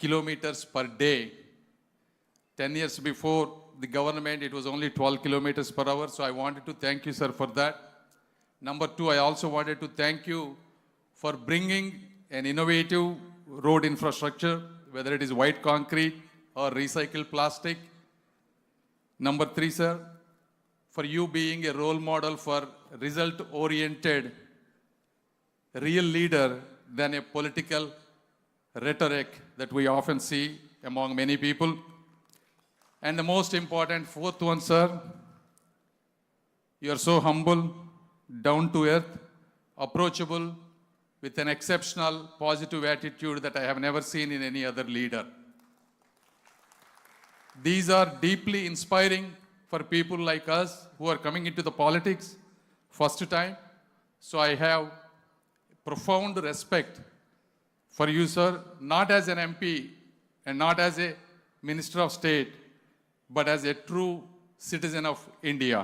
kilometers per day. 10 years before the government, it was only 12 kilometers per hour. So I wanted to thank you, sir, for that. Number two, I also wanted to thank you for bringing an innovative road infrastructure, whether it is white concrete or recycled plastic. Number three, sir, for you being a role model for result-oriented, real leader than a political rhetoric that we often see among many people. And the most important, fourth one, sir, you are so humble, down to earth, approachable, with an exceptional positive attitude that I have never seen in any other leader. These are deeply inspiring for people like us who are coming into the politics first time. So I have profound respect for you, sir, not as an MP and not as a Minister of State, but as a true citizen of India.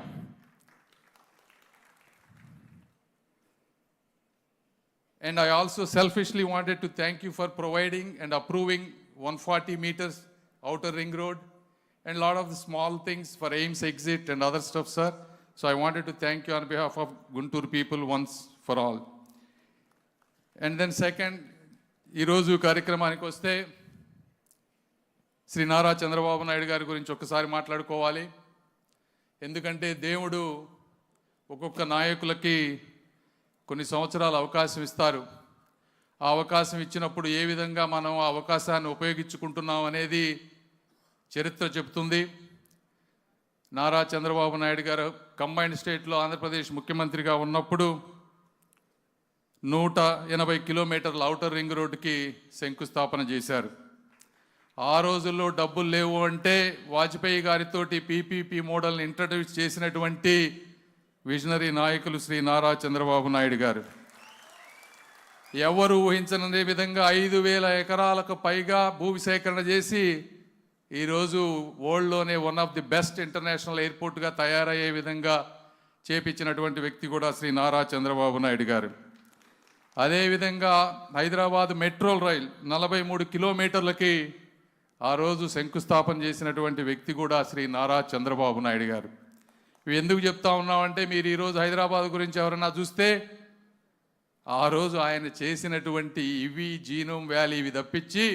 And I also selfishly wanted to thank you for providing and approving 140 meters outer ring road and a lot of the small things for AIMS exit and other stuff, sir. So I wanted to thank you on behalf of Guntur people once for all. And then second, ఈ రోజు కార్యక్రమానికి వస్తే శ్రీ నారా చంద్రబాబు నాయుడు గారి గురించి ఒక్కసారి మాట్లాడుకోవాలి. ఎందుకంటే దేవుడు ఒక్కొక్క నాయకులకి కొన్ని సంవత్సరాల అవకాశం ఇస్తారు. ఆ అవకాశం ఇచ్చినప్పుడు ఏ విధంగా మనం ఆ అవకాశాన్ని ఉపయోగించుకుంటున్నాం అనేది చరిత్ర చెబుతుంది. నారా చంద్రబాబు నాయుడు గారు కంబైన్డ్ స్టేట్లో ఆంధ్రప్రదేశ్ ముఖ్యమంత్రిగా ఉన్నప్పుడు 180 కిలోమీటర్ల ఔటర్ రింగ్ రోడ్డుకి శంకుస్థాపన చేశారు. ఆ రోజుల్లో డబ్బులు లేవు అంటే వాజ్పేయి గారితోటి పీపీపీ మోడల్ని ఇంట్రడ్యూస్ చేసినటువంటి విజనరీ నాయకులు శ్రీ నారా చంద్రబాబు నాయుడు గారు. ఎవరు ఊహించని విధంగా 5,000 ఎకరాలకు పైగా భూమి సేకరణ చేసి ఈరోజు వరల్డ్లోనే one of the best international ఎయిర్పోర్ట్గా తయారయ్యే విధంగా చేపించినటువంటి వ్యక్తి కూడా శ్రీ నారా చంద్రబాబు నాయుడు గారు. అదేవిధంగా హైదరాబాద్ మెట్రో రైల్ 43 కిలోమీటర్లకి ఆ రోజు శంకుస్థాపన చేసినటువంటి వ్యక్తి కూడా శ్రీ నారా చంద్రబాబు నాయుడు గారు. ఇవి ఎందుకు చెప్తా ఉన్నామంటే మీరు ఈరోజు హైదరాబాద్ గురించి ఎవరన్నా చూస్తే ఆ రోజు ఆయన చేసినటువంటి ఇవి జీనోమ్ వ్యాలీ ఇవి తప్పించి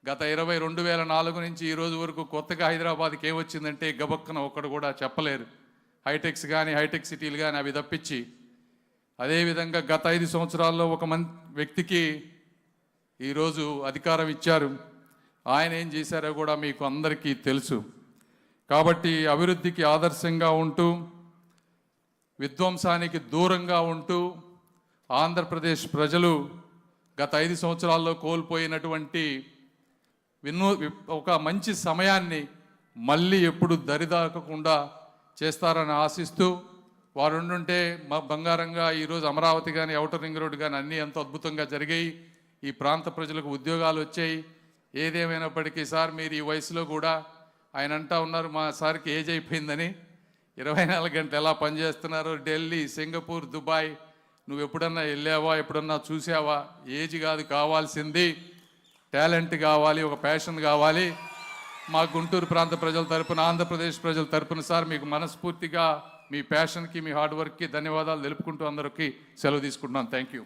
గత 2004 నుంచి ఈ రోజు వరకు కొత్తగా హైదరాబాద్కి ఏమొచ్చిందంటే గబక్కన ఒక్కడు కూడా చెప్పలేరు. హైటెక్స్ కానీ హైటెక్ సిటీలు కానీ అవి తప్పించి. అదేవిధంగా గత 5 సంవత్సరాల్లో ఒక వ్యక్తికి ఈరోజు అధికారం ఇచ్చారు. ఆయన ఏం చేశారో కూడా మీకు అందరికీ తెలుసు. కాబట్టి అభివృద్ధికి ఆదర్శంగా ఉంటూ విధ్వంసానికి దూరంగా ఉంటూ ఆంధ్రప్రదేశ్ ప్రజలు గత 5 సంవత్సరాల్లో కోల్పోయినటువంటి ఒక మంచి సమయాన్ని మళ్ళీ ఎప్పుడు దరిదాకకుండా చేస్తారని ఆశిస్తూ వారు ఉండుంటే బంగారంగా ఈరోజు అమరావతి కానీ ఔటర్ రింగ్ రోడ్ కానీ అన్నీ ఎంతో అద్భుతంగా జరిగాయి. ఈ ప్రాంత ప్రజలకు ఉద్యోగాలు వచ్చాయి. ఏదేమైనప్పటికీ సార్ మీరు ఈ వయసులో కూడా ఆయన అంటా ఉన్నారు మా సార్కి ఏజ్ అయిపోయిందని. 24 గంటలు ఎలా పనిచేస్తున్నారు. ఢిల్లీ, సింగపూర్, దుబాయ్ నువ్వు ఎప్పుడన్నా వెళ్ళావా, ఎప్పుడన్నా చూసావా? ఏజ్ కాదు కావాల్సింది, టాలెంట్ కావాలి, ఒక ప్యాషన్ కావాలి. మా గుంటూరు ప్రాంత ప్రజల తరపున, ఆంధ్రప్రదేశ్ ప్రజల తరపున సార్ మీకు మనస్ఫూర్తిగా మీ ప్యాషన్కి మీ హార్డ్ వర్క్కి ధన్యవాదాలు తెలుపుకుంటూ అందరికీ సెలవు తీసుకుంటున్నాను. Thank you.